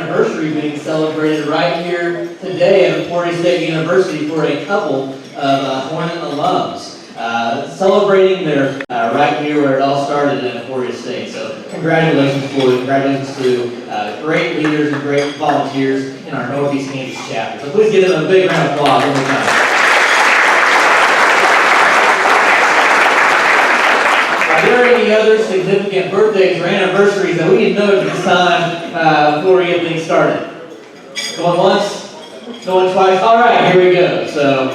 anniversary being celebrated right here today at Emporia State University for a couple of Hornet alums. Celebrating their right here where it all started at Emporia State. So congratulations to great leaders and great volunteers in our Northeast Kansas chapter. So please give them a big round of applause one more time. Are there any other significant birthdays or anniversaries that we need to know at this time before we get things started? Going once? Going twice? All right, here we go. So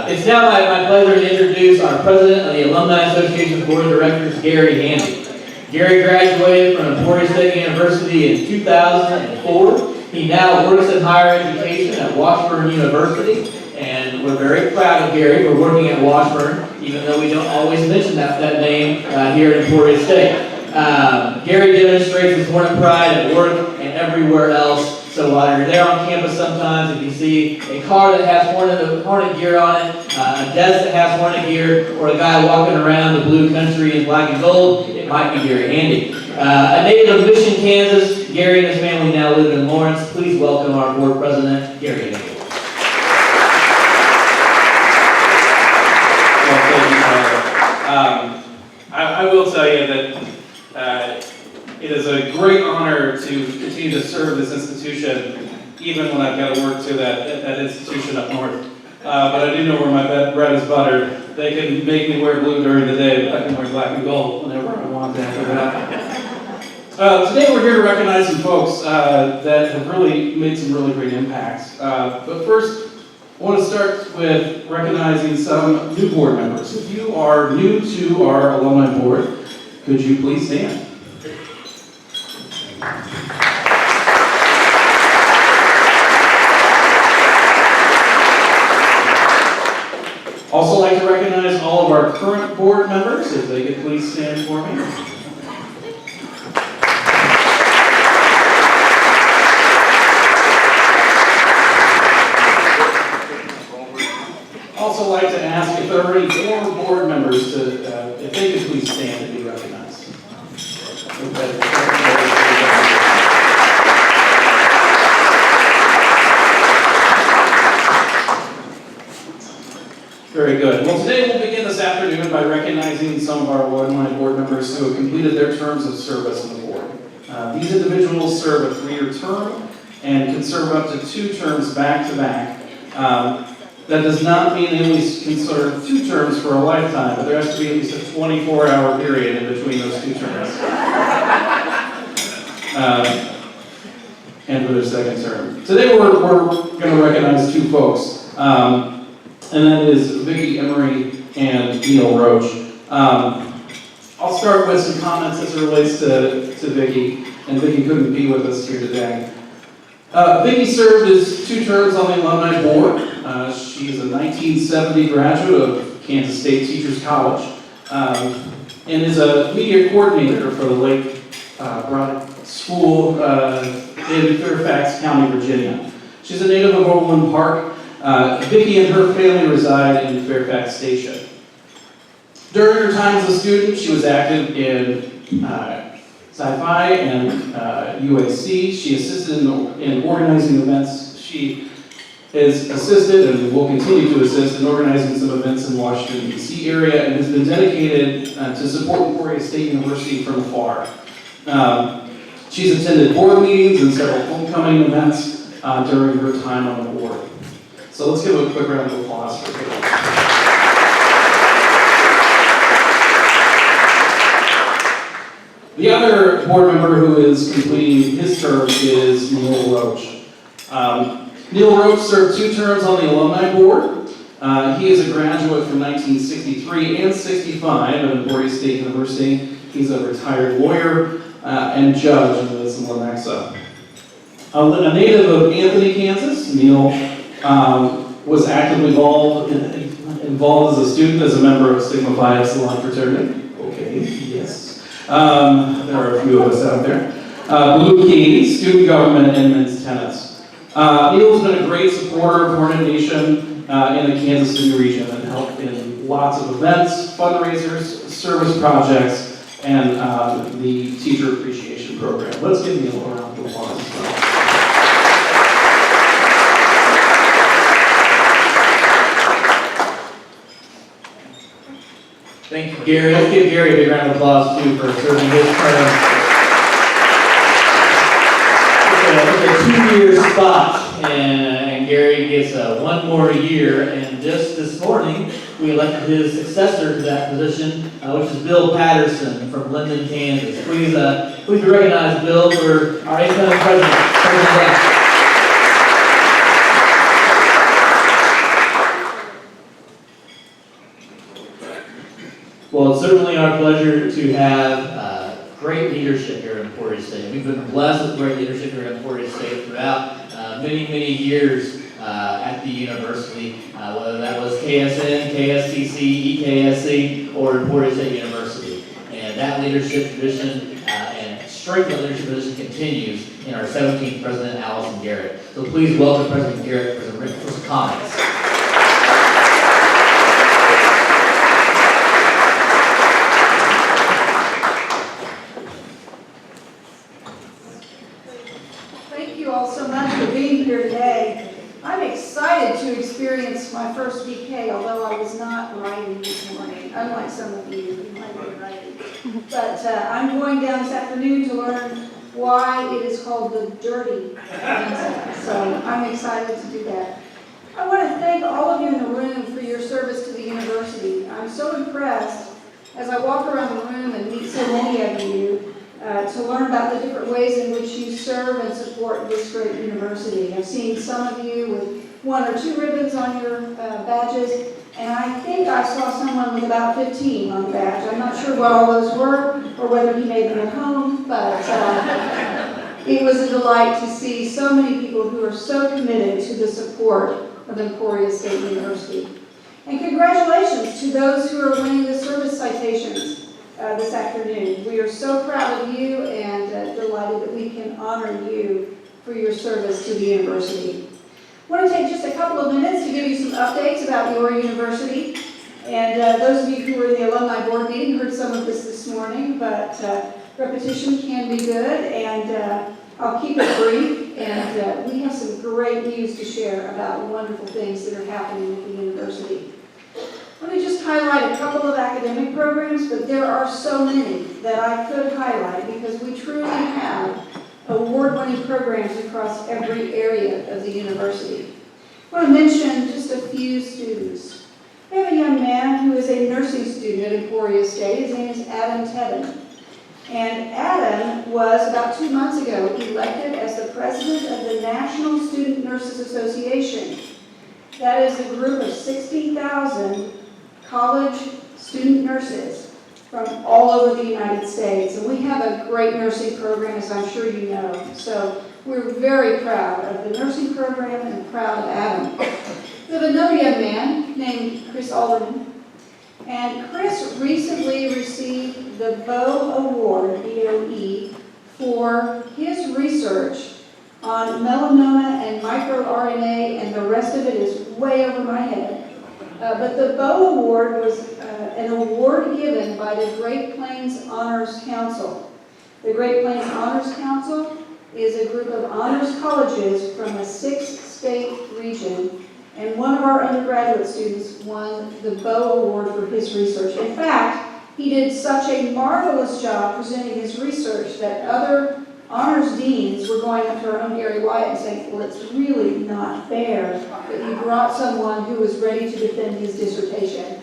it's now my pleasure to introduce our president of the Alumni Association Board of Directors, Gary Handy. Gary graduated from Emporia State University in 2004. He now works in higher education at Washburn University, and we're very proud of Gary for working at Washburn, even though we don't always mention that name here at Emporia State. Gary demonstrates his Hornet pride at work and everywhere else. So while you're there on campus sometimes, if you see a car that has Hornet gear on it, a desk that has Hornet gear, or a guy walking around the blue country in black and gold, it might be Gary Handy. A native of Mission, Kansas, Gary and his family now live in Lawrence. Please welcome our board president, Gary Handy. Well, thank you, Tyler. I will tell you that it is a great honor to continue to serve this institution, even when I've got to work to that institution up north. But I do know where my bread is buttered. They can make me wear blue during the day, but I can wear black and gold whenever I want after that. Today we're here to recognize some folks that have really made some really great impacts. But first, I want to start with recognizing some new board members. If you are new to our alumni board, could you please stand? Also like to recognize all of our current board members, if they could please stand for me. Also like to ask if there are any former board members to, if they could please stand and be recognized. Very good. Well, today we'll begin this afternoon by recognizing some of our alumni board members who have completed their terms of service on the board. These individuals serve a 3-year term and can serve up to 2 terms back-to-back. That does not mean they only can serve 2 terms for a lifetime, but there has to be at least a 24-hour period in between those 2 terms. And for their second term. Today we're going to recognize 2 folks. And that is Vicki Emery and Neil Roach. I'll start with some comments as it relates to Vicki, and Vicki couldn't be with us here today. Vicki served as 2 terms on the alumni board. She's a 1970 graduate of Kansas State Teachers College, and is a media coordinator for the Lake Braddock School in Fairfax County, Virginia. She's a native of Overland Park. Vicki and her family reside in Fairfax Station. During her time as a student, she was active in Sci-Fi and UAC. She assisted in organizing events. She has assisted and will continue to assist in organizing some events in Washington, D.C. area, and has been dedicated to support Emporia State University from afar. She's attended board meetings and several homecoming events during her time on the board. So let's give a quick round of applause for Vicki. The other board member who is completing his term is Neil Roach. Neil Roach served 2 terms on the alumni board. He is a graduate from 1963 and 65 at Emporia State University. He's a retired lawyer and judge and lives in Lenexa. A native of Anthony, Kansas, Neil was actively involved as a student, as a member of Sigma Phi Epsilon fraternity. Okay, yes. There are a few of us out there. Blue Key, student government, and men's tennis. Neil's been a great supporter of Hornet Nation in the Kansas City region and helped in lots of events, fundraisers, service projects, and the Teacher Appreciation Program. Let's give Neil a round of applause as well. Gary. Let's give Gary a big round of applause too for serving his term. It's a 2-year spot, and Gary gets one more year. And just this morning, we elected his successor to that position, which is Bill Patterson from Linden, Kansas. Please recognize Bill for our incoming president. President-elect. Well, it's certainly our pleasure to have great leadership here at Emporia State. We've been blessed with great leadership here at Emporia State throughout many, many years at the university, whether that was KSN, KSTC, EKSC, or Emporia State University. And that leadership tradition and strength of that leadership tradition continues in our 17th President, Allison Garrett. So please welcome President Garrett for some comments. To experience my first VK, although I was not writing this morning, unlike some of you who might be writing. But I'm going down this afternoon to learn why it is called the dirty Kansas. So I'm excited to do that. I want to thank all of you in the room for your service to the university. I'm so impressed as I walk around the room and meet so many of you to learn about the different ways in which you serve and support this great university. I've seen some of you with 1 or 2 ribbons on your badges, and I think I saw someone with about 15 on the badge. I'm not sure what all those were or whether he made them at home, but it was a delight to see so many people who are so committed to the support of Emporia State University. And congratulations to those who are winning the service citations this afternoon. We are so proud of you and delighted that we can honor you for your service to the university. I want to take just a couple of minutes to give you some updates about your university. And those of you who were in the Alumni Board meeting heard some of this morning, but repetition can be good, and I'll keep it brief. And we have some great news to share about wonderful things that are happening at the university. Let me just highlight a couple of academic programs, but there are so many that I could highlight because we truly have award-winning programs across every area of the university. I want to mention just a few students. We have a young man who is a nursing student at Emporia State. His name is Adam Tedden. And Adam was, about 2 months ago, elected as the president of the National Student Nurses Association. That is a group of 60,000 college student nurses from all over the United States. And we have a great nursing program, as I'm sure you know. So we're very proud of the nursing program and proud of Adam. We have another young man named Chris Alderman. And Chris recently received the Boe Award, BOE, for his research on melanoma and microRNA, and the rest of it is way over my head. But the Boe Award was an award given by the Great Plains Honors Council. The Great Plains Honors Council is a group of honors colleges from a 6-state region, and one of our undergraduate students won the Boe Award for his research. In fact, he did such a marvelous job presenting his research that other honors deans were going up to our own Gary Wyatt and saying, well, it's really not fair that you brought someone who was ready to defend his dissertation.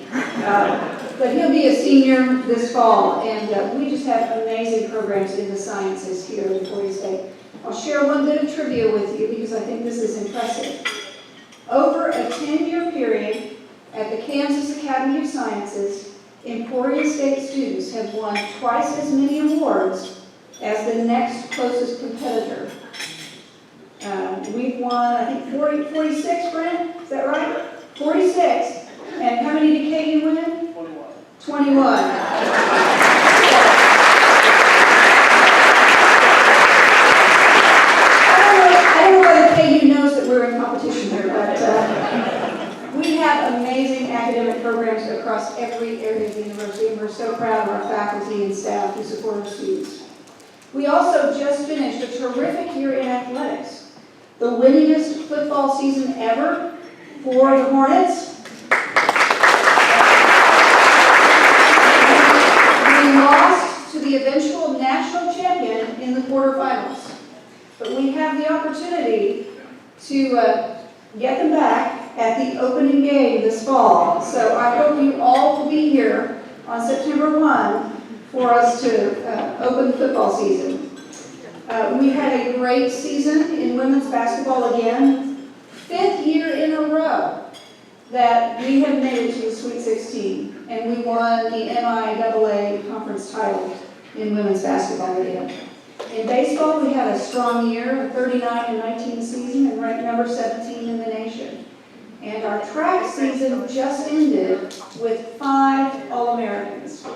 But he'll be a senior this fall, and we just have amazing programs in the sciences here at Emporia State. I'll share one bit of trivia with you because I think this is impressive. Over a 10-year period at the Kansas Academy of Sciences, Emporia State students have won twice as many awards as the next closest competitor. We've won, I think, 46, Brent? Is that right? 46. And how many did KU win? 21. I don't know whether KU knows that we're in competition here, but we have amazing academic programs across every area of the university, and we're so proud of our faculty and staff who support our students. We also just finished a terrific year in athletics. The winningest football season ever for the Hornets. eventual national champion in the quarterfinals. But we have the opportunity to get them back at the opening game this fall. So I hope you all will be here on September 1 for us to open the football season. We had a great season in women's basketball again. 5th year in a row that we have made it to the Sweet 16, and we won the MIAA conference title in women's basketball again. In baseball, we had a strong year, a 39-19 season, and ranked number 17 in the nation. And our track season just ended with 5 All-Americans.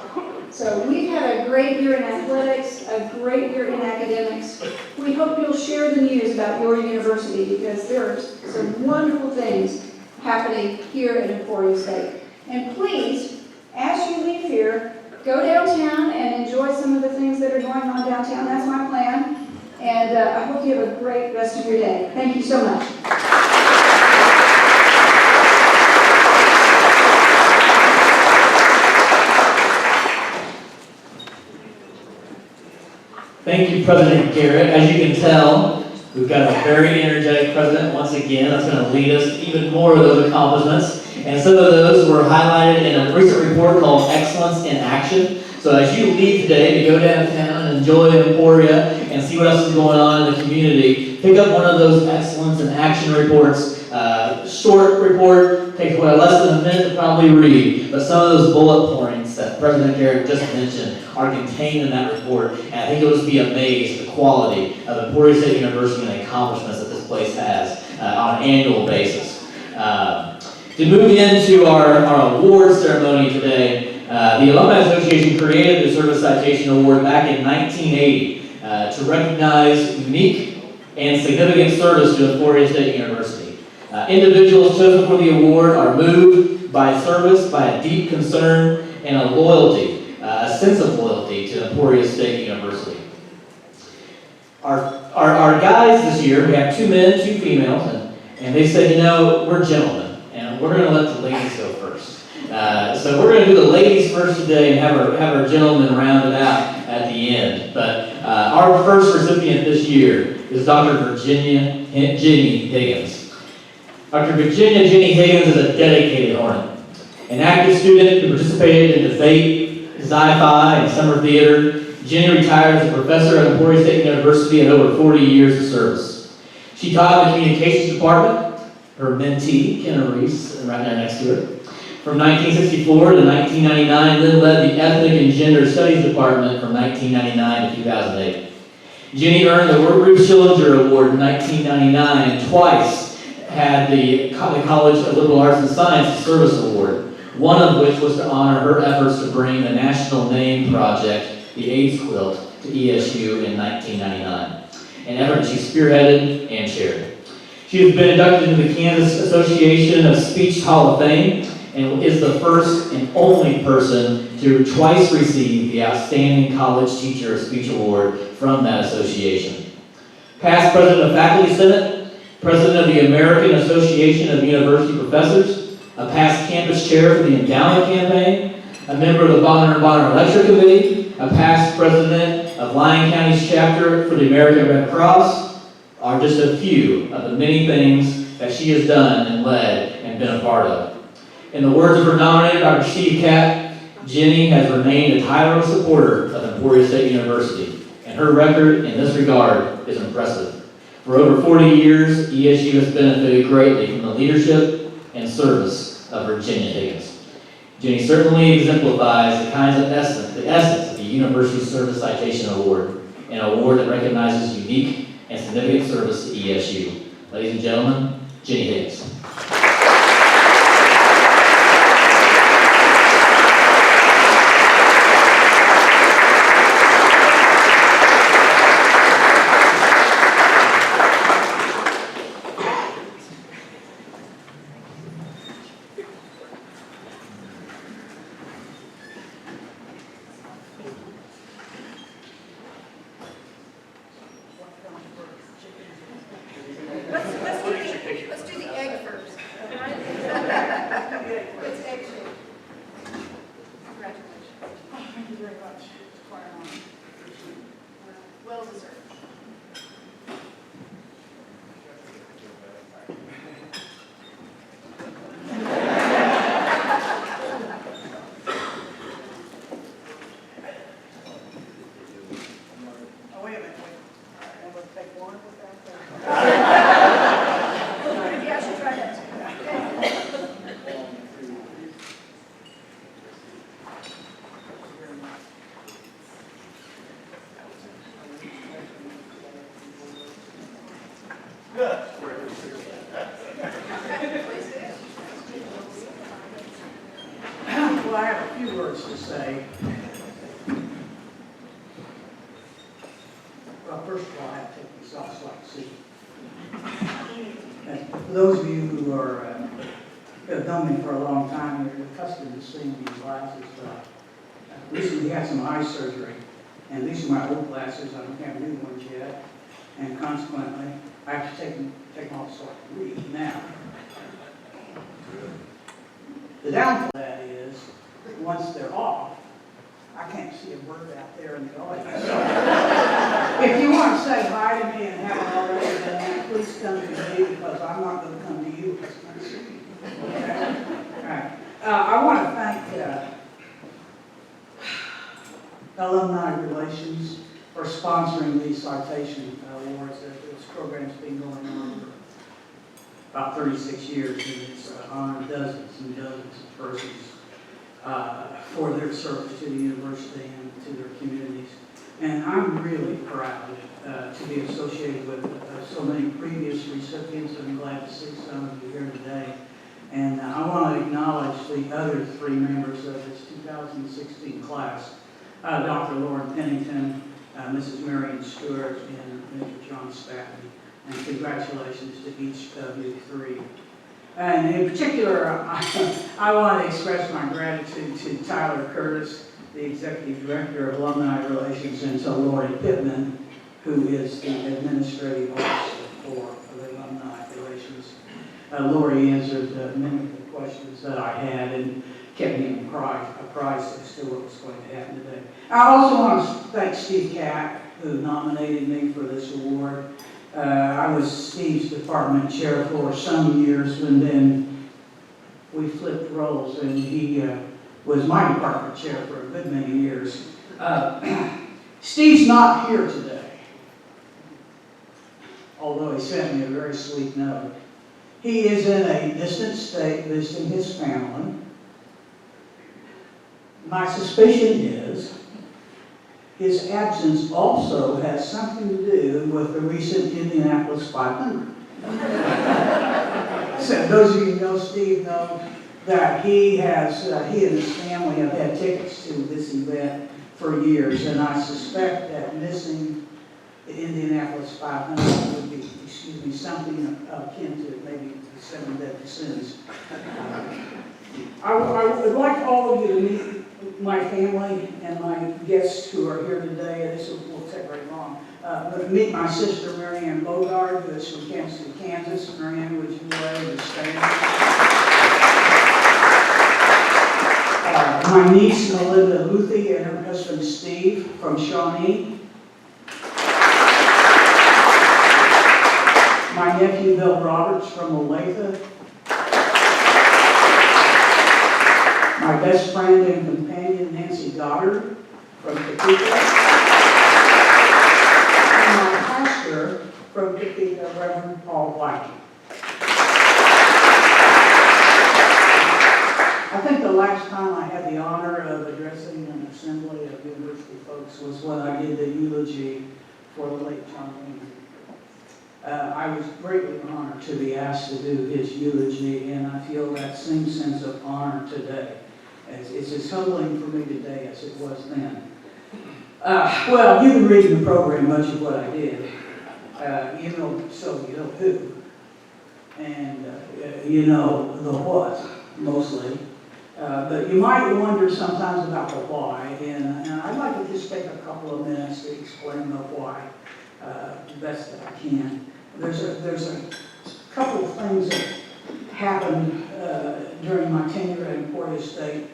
So we've had a great year in athletics, a great year in academics. We hope you'll share the news about your university because there's some wonderful things happening here at Emporia State. And please, as you leave here, go downtown and enjoy some of the things that are going on downtown. That's my plan. And I hope you have a great rest of your day. Thank you so much. Thank you, President Garrett. As you can tell, we've got a very energetic president once again that's going to lead us to even more of those accomplishments. And some of those were highlighted in a recent report called Excellence in Action. So as you leave today to go downtown and enjoy Emporia and see what else is going on in the community, pick up one of those Excellence in Action reports. Short report, takes less than a minute to probably read, but some of those bullet points that President Garrett just mentioned are contained in that report, and I think you'll just be amazed at the quality of Emporia State University and the accomplishments that this place has on an annual basis. To move into our award ceremony today, the Alumni Association created the Service Citation Award back in 1980 to recognize unique and significant service to Emporia State University. Individuals chosen for the award are moved by service, by a deep concern, and a loyalty, a sense of loyalty to Emporia State University. Our guys this year, we have 2 men, 2 females, and they said, you know, we're gentlemen, and we're going to let the ladies go first. So we're going to do the ladies first today and have our gentlemen rounded out at the end. But our first recipient this year is Dr. Ginny Higgins. Dr. Ginny Higgins is a dedicated Hornet, an active student who participated in debate, Sci-Fi, and summer theater. Ginny retired as a professor at Emporia State University and over 40 years of service. She taught in the communications department, her mentee, Kenna Reese, right there next to her, from 1964 to 1999, then led the Ethnic and Gender Studies Department from 1999 to 2008. Ginny earned the Ruth Schillinger Award in 1999 and twice had the College of Liberal Arts and Science Service Award, one of which was to honor her efforts to bring the national name project, the AIDS Quilt, to ESU in 1999, an effort she spearheaded and chaired. She has been inducted into the Kansas Association of Speech Hall of Fame and is the first and only person to twice receive the Outstanding College Teacher of Speech Award from that association. Past President of Faculty Senate, President of the American Association of University Professors, a past campus chair for the Endowment Campaign, a member of the Bonner & Bonner Lecture Committee, a past president of Lyon County's chapter for the American Red Cross, are just a few of the many things that she has done and led and been a part of. In the words of her nominator, Dr. Steve Catt, Ginny has remained a tireless supporter of Emporia State University, and her record in this regard is impressive. For over 40 years, ESU has benefited greatly from the leadership and service of Virginia Higgins. Ginny certainly exemplifies the essence of the University Service Citation Award, an award that recognizes unique and significant service to ESU. Ladies and gentlemen, Ginny Higgins. Let's do the egg first. born with that. Maybe I should try that too. Well, I have a few words to say. Well, first of all, I have to take these off so I can see. And for those of you who have known me for a long time, you're accustomed to seeing these glasses. Recently had some eye surgery, and these are my old glasses. I don't have new ones yet, and consequently, I have to take them off so I can read now. The downfall of that is, once they're off, I can't see a bird out there in the audience. So, if you want to say hi to me and haven't already done that, please come to me because I'm not going to come to you because I'm not seeing you. Okay? All right. I want to thank Alumni Relations for sponsoring these citation awards. This program's been going on for about 36 years, and it's honored dozens and dozens of persons for their service to the university and to their communities. And I'm really proud to be associated with so many previous recipients. I'm glad to see some of you here today. And I want to acknowledge the other three members of this 2016 class, Dr. Lauren Pennington, Mrs. Marion Stuart, and Mr. John Spatney. And congratulations to each of you three. And in particular, I want to express my gratitude to Tyler Curtis, the Executive Director of Alumni Relations, and to Lori Pittman, who is the Administrative Officer for the Alumni Relations. Lori answered many of the questions that I had and kept me apprised as to what was going to happen today. I also want to thank Steve Catt, who nominated me for this award. I was Steve's department chair for some years, and then we flipped roles, and he was my department chair for a good many years. Steve's not here today, although he sent me a very sweet note. He is in a distant state visiting his family. My suspicion is his absence also has something to do with the recent Indianapolis 500. So those of you who know Steve know that he and his family have had tickets to this event for years, and I suspect that missing the Indianapolis 500 would be, something akin to maybe the 7 deadly sins. I would like all of you to meet my family and my guests who are here today. This won't take very long. But meet my sister, Marianne Bogard, who is from Kansas City, Kansas. Marianne, would you wave and stand? My niece, Melinda Luthi, and her husband, Steve, from Shawnee. My nephew, Bill Roberts, from Olathe. My best friend and companion, Nancy Goddard, from Topeka. And my pastor from Topeka, Reverend Paul White. I think the last time I had the honor of addressing an assembly of university folks was when I did the eulogy for the late John Wayne. I was greatly honored to be asked to do his eulogy, and I feel that same sense of honor today. It's as humbling for me today as it was then. Well, you've been reading the program, much of what I did. You know who, and you know the what, mostly. But you might wonder sometimes about the why, and I'd like to just take a couple of minutes to explain the why the best that I can. There's a couple of things that happened during my tenure at Emporia State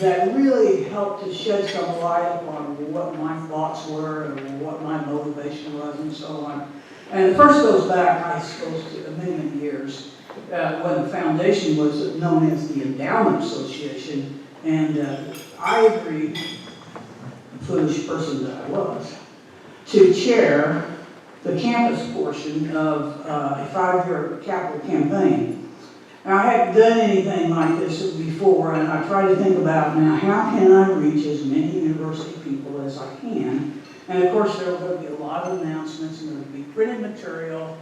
that really helped to shed some light upon what my thoughts were and what my motivation was and so on. And the first goes back, I suppose, to many years when the foundation was known as the Endowment Association, and I agreed, foolish person that I was, to chair the campus portion of a 5-year capital campaign. And I hadn't done anything like this before, and I tried to think about, now, how can I reach as many university people as I can? And of course, there were going to be a lot of announcements, and there would be printed material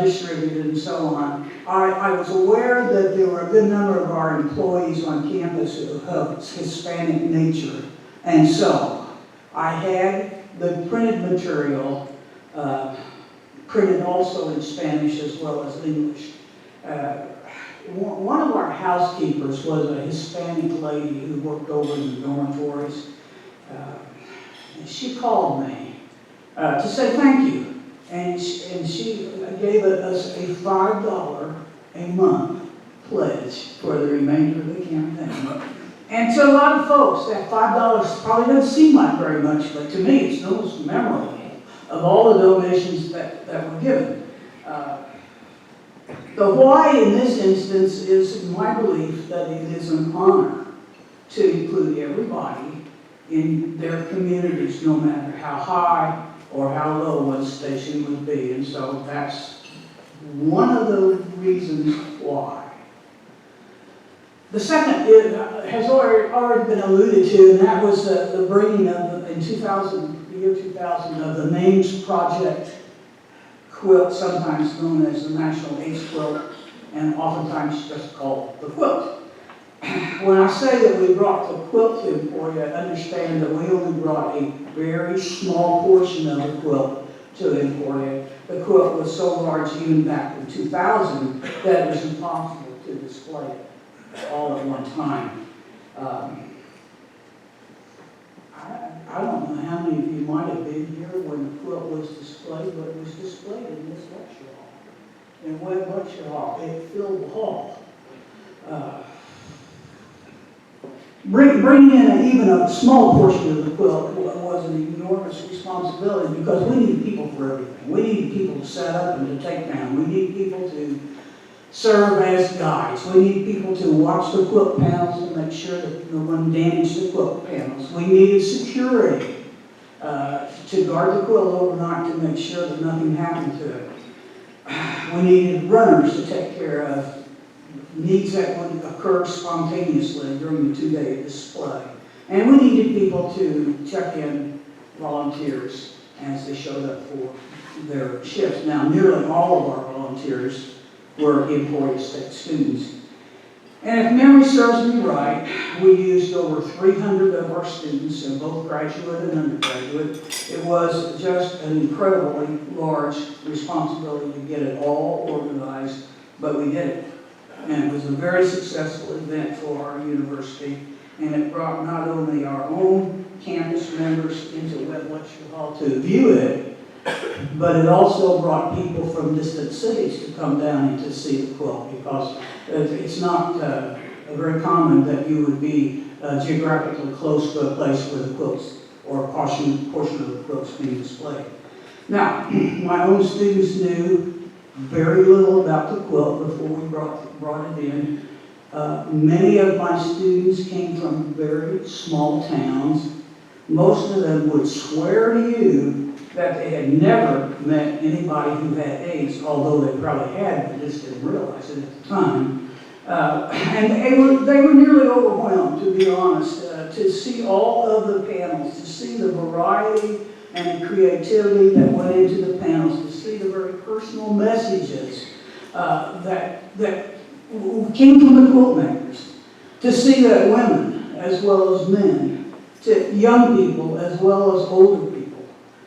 distributed and so on. I was aware that there were a good number of our employees on campus who have Hispanic nature. And so I had the printed material printed also in Spanish as well as English. One of our housekeepers was a Hispanic lady who worked over in the dormitories. And she called me to say thank you. And she gave us a $5 a month pledge for the remainder of the campaign. And to a lot of folks, that $5 probably doesn't seem like very much, but to me it's the most memorable of all the donations that were given. The why in this instance is my belief that it is an honor to include everybody in their communities, no matter how high or how low one station would be. And so that's one of the reasons why. The second has already been alluded to, and that was the bringing of, in the year 2000, of the NAMES Project quilt, sometimes known as the National AIDS Quilt, and oftentimes just called the quilt. When I say that we brought the quilt to Emporia, understand that we only brought a very small portion of the quilt to Emporia. The quilt was so large even back in 2000 that it was impossible to display it all at one time. I don't know how many of you might have been here when the quilt was displayed, but it was displayed in this lecture hall. In Webb Lecture Hall, it filled the hall. Bringing in even a small portion of the quilt was an enormous responsibility because we need people for everything. We need people to set up and to take down. We need people to serve as guides. We need people to watch the quilt panels to make sure that no one damaged the quilt panels. We needed security to guard the quilt overnight to make sure that nothing happened to it. We needed runners to take care of needs that would occur spontaneously during the 2-day display. And we needed people to check in volunteers as they showed up for their shifts. Now, nearly all of our volunteers were Emporia State students. And if memory serves me right, we used over 300 of our students, in both graduate and undergraduate. It was just an incredibly large responsibility to get it all organized, but we did it. And it was a very successful event for our university, and it brought not only our own campus members into Webb Lecture Hall to view it, but it also brought people from distant cities to come down and to see the quilt, because it's not very common that you would be geographically close to a place where the quilts or a portion of the quilts being displayed. Now, my own students knew very little about the quilt before we brought it in. Many of my students came from very small towns. Most of them would swear to you that they had never met anybody who had AIDS, although they probably had, but just didn't realize it at the time. And they were nearly overwhelmed, to be honest, to see all of the panels, to see the variety and the creativity that went into the panels, to see the very personal messages that came from the quilt makers, to see that women as well as men, to young people as well as older people,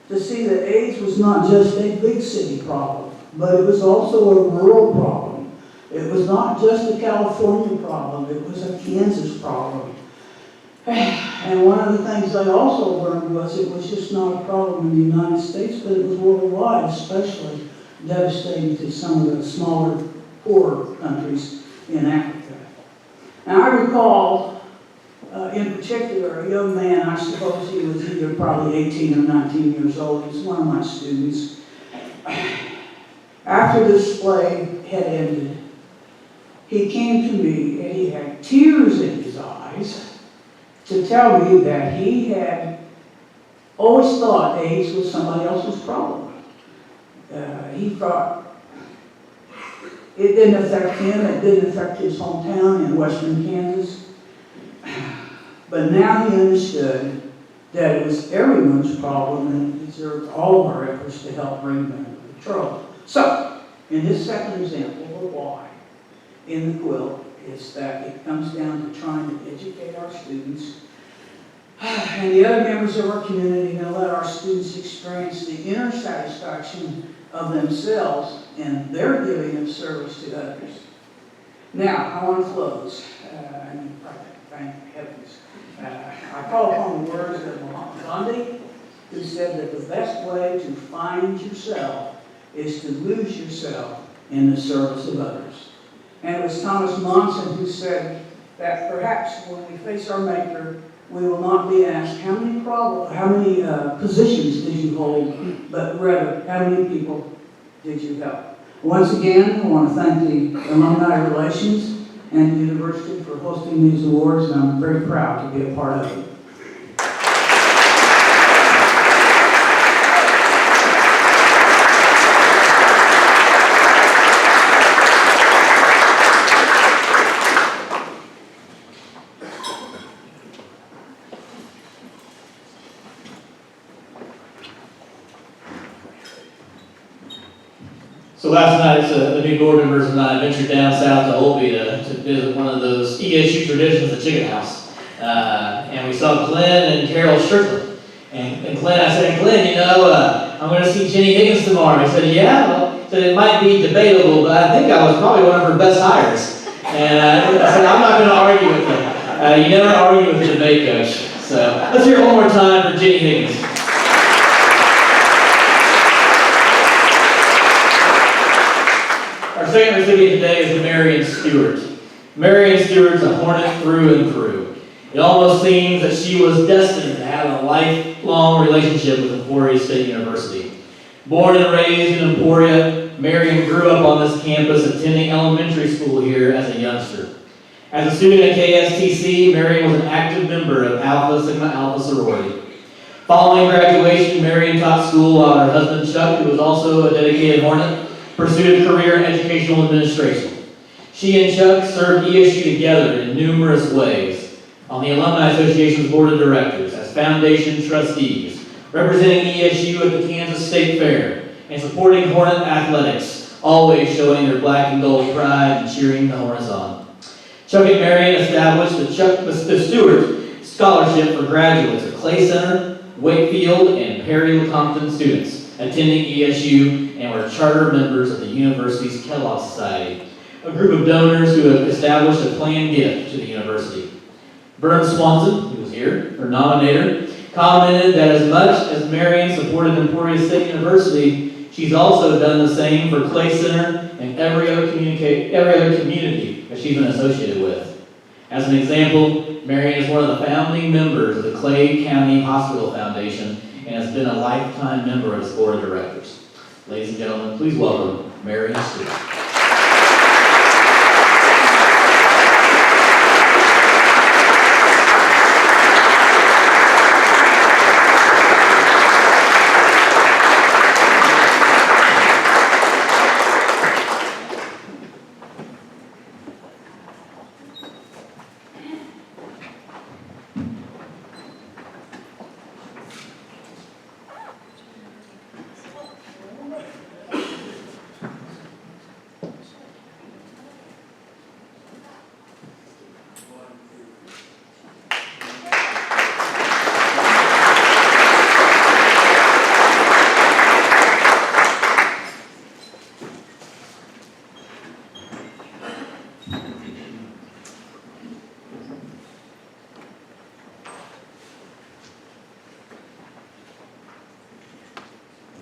to see that AIDS was not just a big city problem, but it was also a rural problem. It was not just a California problem, it was a Kansas problem. And one of the things I also learned was it was just not a problem in the United States, but it was worldwide, especially devastating to some of the smaller, poorer countries in Africa. Now, I recall, in particular, a young man, I suppose he was either probably 18 or 19 years old. He was one of my students. After the display had ended, he came to me and he had tears in his eyes to tell me that he had always thought AIDS was somebody else's problem. He thought it didn't affect him, it didn't affect his hometown in western Kansas. But now he understood that it was everyone's problem and it deserved all of our efforts to help bring them under control. So, in this second example of why in the quilt is that it comes down to trying to educate our students and the other members of our community and let our students experience the inner satisfaction of themselves and their giving of service to others. Now, I want to close. Thank heavens. I call upon the words of Bundy, who said that the best way to find yourself is to lose yourself in the service of others. And it was Thomas Monson who said that perhaps when we face our Maker, we will not be asked how many positions did you hold, but rather how many people did you help. Once again, I want to thank the Alumni Relations and the university for hosting these awards, and I'm very proud to be a part of it. So last night, the new board members and I ventured down south to Olby to visit one of those ESU traditions, the Chicken House. And we saw Glenn and Carol Strickland. And Glenn, I said, Glenn, I'm going to see Ginny Higgins tomorrow. He said, yeah, well, he said, it might be debatable, but I think I was probably one of her best hires. And I said, I'm not going to argue with them. You never argue with a debate coach. So let's hear it one more time for Ginny Higgins. Our second recipient today is Marion Stuart. Marion Stuart's a hornet through and through. It almost seems that she was destined to have a lifelong relationship with Emporia State University. Born and raised in Emporia, Marion grew up on this campus, attending elementary school here as a youngster. As a student at KSTC, Marion was an active member of Alpha Sigma Alpha sorority. Following graduation, Marion taught school while her husband Chuck, who was also a dedicated hornet, pursued a career in educational administration. She and Chuck served ESU together in numerous ways on the Alumni Association's board of directors, as foundation trustees, representing ESU at the Kansas State Fair, and supporting Hornet athletics, always showing their black and gold pride and cheering the Hornets on. Chuck and Marion established the Stuart Scholarship for graduates of Clay Center, Wakefield, and Perry Lecompton students attending ESU and were charter members of the university's Kellogg Society, a group of donors who have established a planned gift to the university. Vern Swanson, who was here, her nominator, commented that as much as Marion supported Emporia State University, she's also done the same for Clay Center and every other community that she's been associated with. As an example, Marion is one of the founding members of the Clay County Hospital Foundation and has been a lifetime member of its board of directors. Ladies and gentlemen, please welcome Marion Stewart.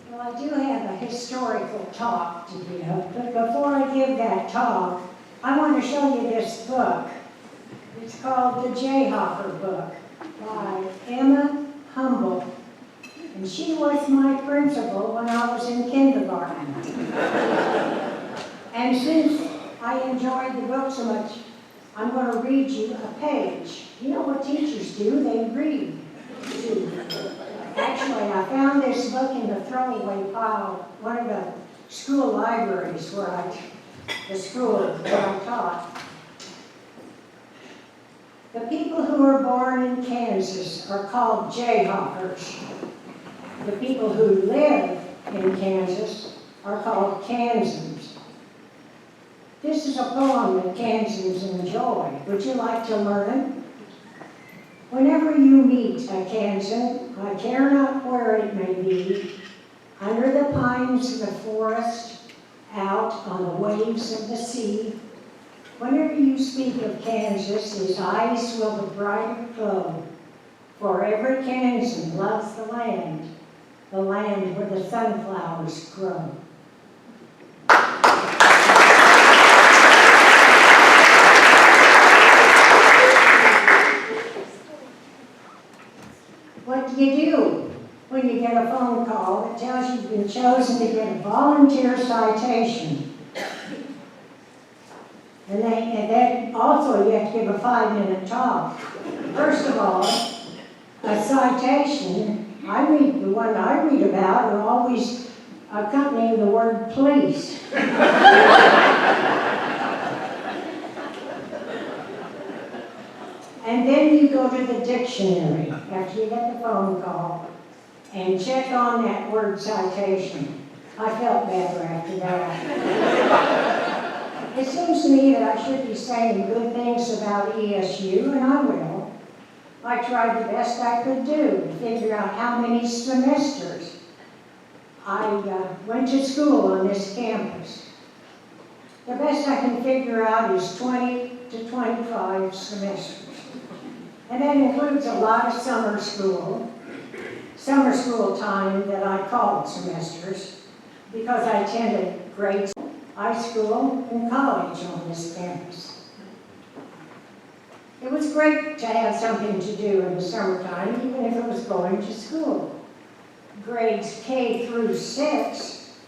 Well, I do have a historical talk to give, but before I give that talk, I want to show you this book. It's called The Jayhawker Book by Emma Humble. And she was my principal when I was in kindergarten. And since I enjoyed the book so much, I'm going to read you a page. You know what teachers do? They read too. Actually, I found this this book in the throwaway pile, one of the school libraries the school where I taught. The people who were born in Kansas are called Jayhawkers. The people who live in Kansas are called Kansans. This is a poem that Kansans enjoy. Would you like to learn it? Whenever you meet a Kansan, I care not where it may be, under the pines of the forest, out on the waves of the sea, whenever you speak of Kansas, his eyes will the brighter glow, for every Kansan loves the land where the sunflowers grow. What do you do when you get a phone call that tells you've been chosen to get a volunteer citation? And then also you have to give a 5-minute talk. First of all, a citation, the one I read about are always accompanying the word please. And then you go to the dictionary after you get the phone call and check on that word citation. I felt better after that. It seems to me that I should be saying good things about ESU, and I will. I tried the best I could do to figure out how many semesters I went to school on this campus. The best I can figure out is 20 to 25 semesters. And that includes a lot of summer school time that I called semesters, because I attended grade school, high school, and college on this campus. It was great to have something to do in the summertime, even if it was going to school. Grades K through 6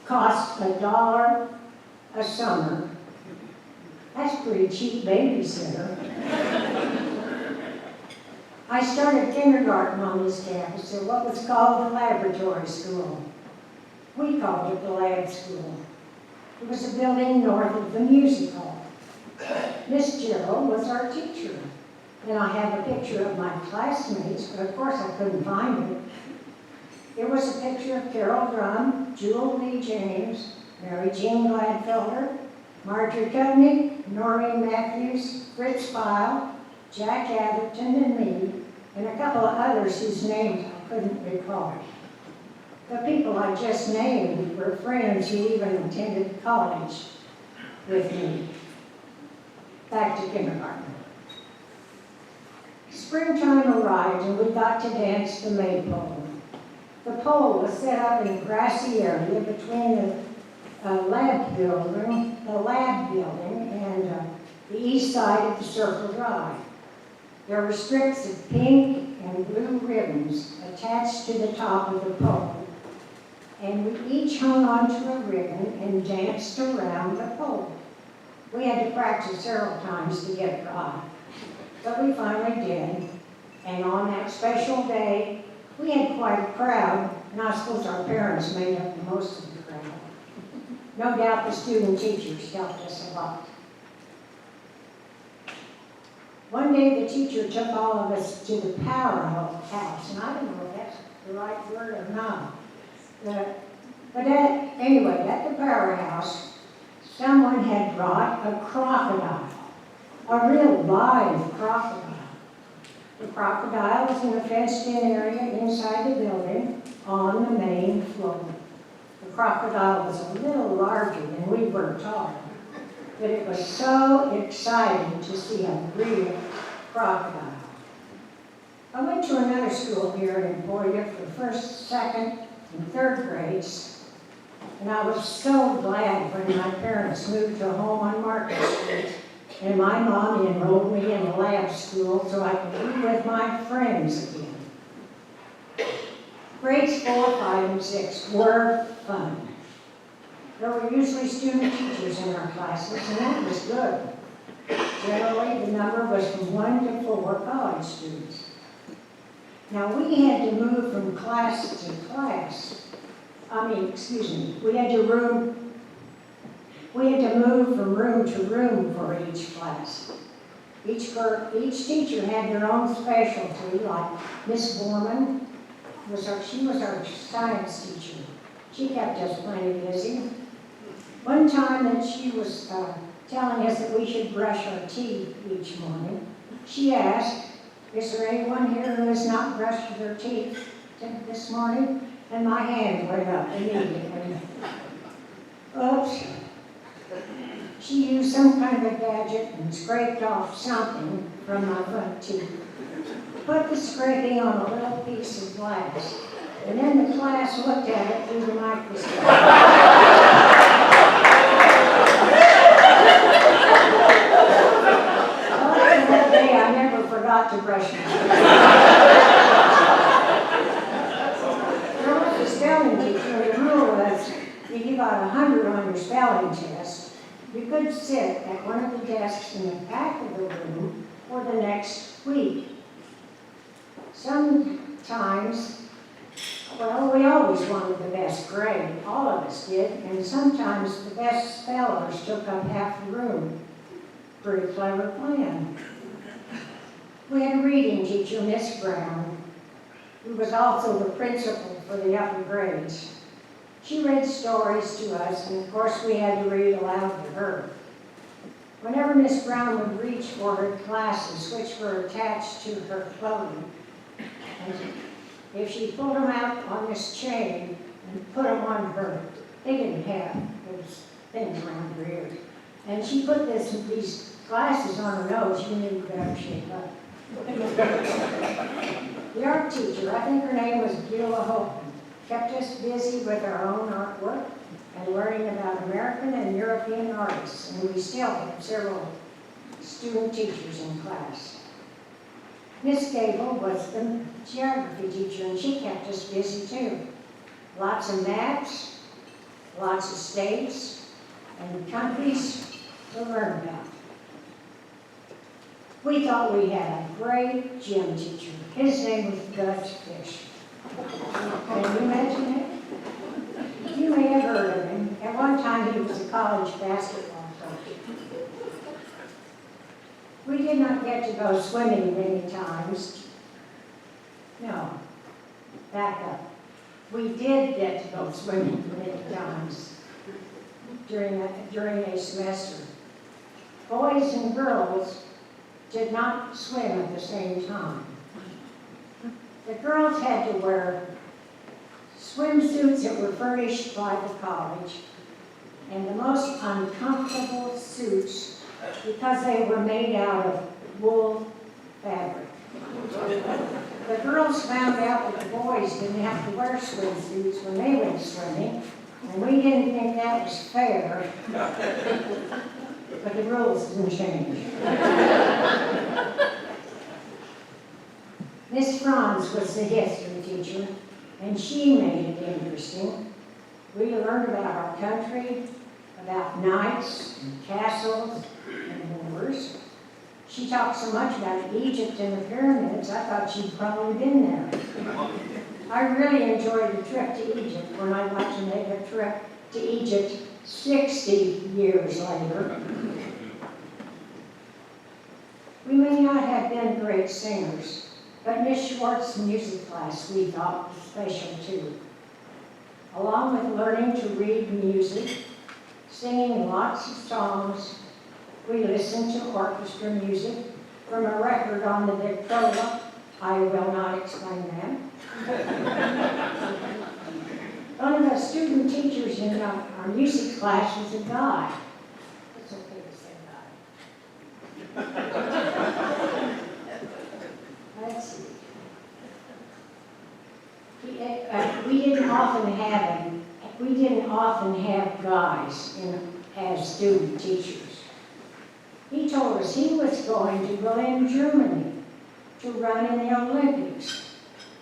cost $1 a summer. That's pretty cheap babysitter. I started kindergarten on this campus at what was called the laboratory school. We called it the lab school. It was a building north of the music hall. Miss Gerald was our teacher. And I have a picture of my classmates, but of course I couldn't find it. It was a picture of Carol Drum, Jewel Lee James, Mary Jean Gladfelder, Marjorie Cudney, Noreen Matthews, Fritz Pyle, Jack Atherton, and me, and a couple of others whose names I couldn't recall. The people I just named were friends who even attended college with me. Back to kindergarten. Springtime arrived and we got to dance the maypole. The pole was set up in a grassy area between the lab building and the east side of the Circle Drive. There were strips of pink and blue ribbons attached to the top of the pole, and we each hung onto a ribbon and danced around the pole. We had to practice several times to get it right, but we finally did, and on that special day, we had quite a crowd, and I suppose our parents made up most of the crowd. No doubt the student teachers helped us a lot. One day the teacher took all of us to the powerhouse, and I don't know if that's the right word or not. Anyway, at the powerhouse, someone had brought a crocodile, a real live crocodile. The crocodile was in a fenced-in area inside the building on the main floor. The crocodile was a little larger than we were tall, but it was so exciting to see a real crocodile. I went to another school here in Emporia for first, second, and third grades, and I was so glad when my parents moved to a home on Market Street, and my mom enrolled me in a lab school so I could be with my friends again. Grades 4, 5, and 6 were fun. There were usually student teachers in our classes, and that was good. Generally, the number was from 1 to 4 college students. Now, we had to move from class to we had to move from room to room for each class. Each teacher had their own specialty, like Miss Borman she was our science teacher. She kept us plenty busy. One time that she was telling us that we should brush our teeth each morning, she asked, "Is there anyone here who has not brushed their teeth this morning?" And my hand went up immediately. Oops. She used some kind of a gadget and scraped off something from my front teeth. Put the scraping on a little piece of glass, and then the class looked at it through the microscope. After that day, I never forgot to brush my teeth. There was a spelling teacher. The rule was, if you got 100 on your spelling test, you could sit at one of the desks in the back of the room for the next week. Sometimes, well, we always wanted the best grade. All of us did. And sometimes the best spellers took up half the room. Pretty clever plan. We had a reading teacher, Miss Brown, who was also the principal for the upper grades. She read stories to us, and of course we had to read aloud to her. Whenever Miss Brown would reach for her glasses, which were attached to her clothing, and if she pulled them out on this chain and put them on her, they didn't have those things around her ears. And she put these glasses on her nose, you knew you better shape up. The art teacher, I think her name was Gila Hope, kept us busy with our own artwork and learning about American and European artists, and we still have several student teachers in class. Miss Gable was the geography teacher, and she kept us busy too. Lots of maps, lots of states, and countries to learn about. We thought we had a great gym teacher. His name was Gus Fish. Can you imagine it? You may have heard of him. At one time, he was a college basketball coach. We did not get to go swimming many times. No, back up. We did get to go swimming many times during a semester. Boys and girls did not swim at the same time. The girls had to wear swimsuits that were furnished by the college, and the most uncomfortable suits because they were made out of wool fabric. The girls found out that the boys didn't have to wear swimsuits when they went swimming, and we didn't think that was fair, but the rules didn't change. Miss Franz was the history teacher, and she made it interesting. We learned about our country, about knights and castles and wars. She talked so much about Egypt and the pyramids, I thought she'd probably been there. I really enjoyed the trip to Egypt when I got to make a trip to Egypt 60 years later. We may not have been great singers, but Miss Schwartz's music class we thought was special too. Along with learning to read music, singing lots of songs, we listened to orchestra music from a record on the Victrola. I will not explain that. One of the student teachers in our music class was a guy. It's okay to say guy. Let's see. We didn't often have guys as student teachers. He told us he was going to Berlin, Germany, to run in the Olympics,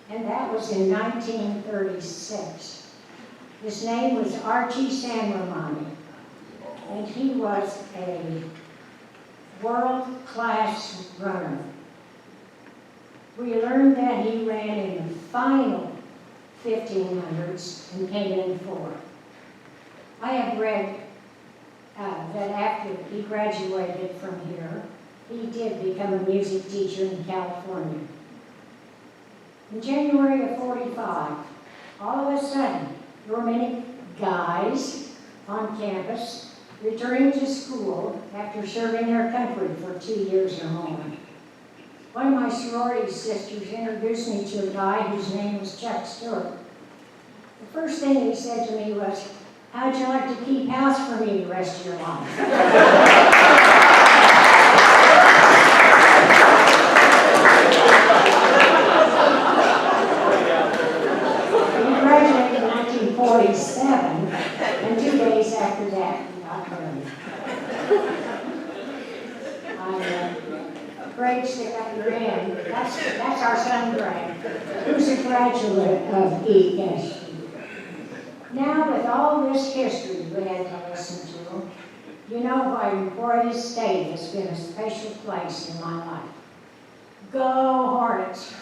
and that was in 1936. His name was Archie Sanramani, and he was a world-class runner. We learned that he ran in the final 1500s and came in 4. I have read that after he graduated from here, he did become a music teacher in California. In January of 45, all of a sudden, there were many guys on campus returning to school after serving their country for 2 years or more. One of my sorority sisters introduced me to a guy whose name was Chuck Stuart. The first thing he said to me was, "How'd you like to keep house for me the rest of your life?" He graduated in 1947, and 2 days after that, he got married. Greg, stick up your hand. That's our son, Greg, who's a graduate of ESU. Now, with all this history we had to listen to, you know why Emporia State has been a special place in my life. Go Hornets!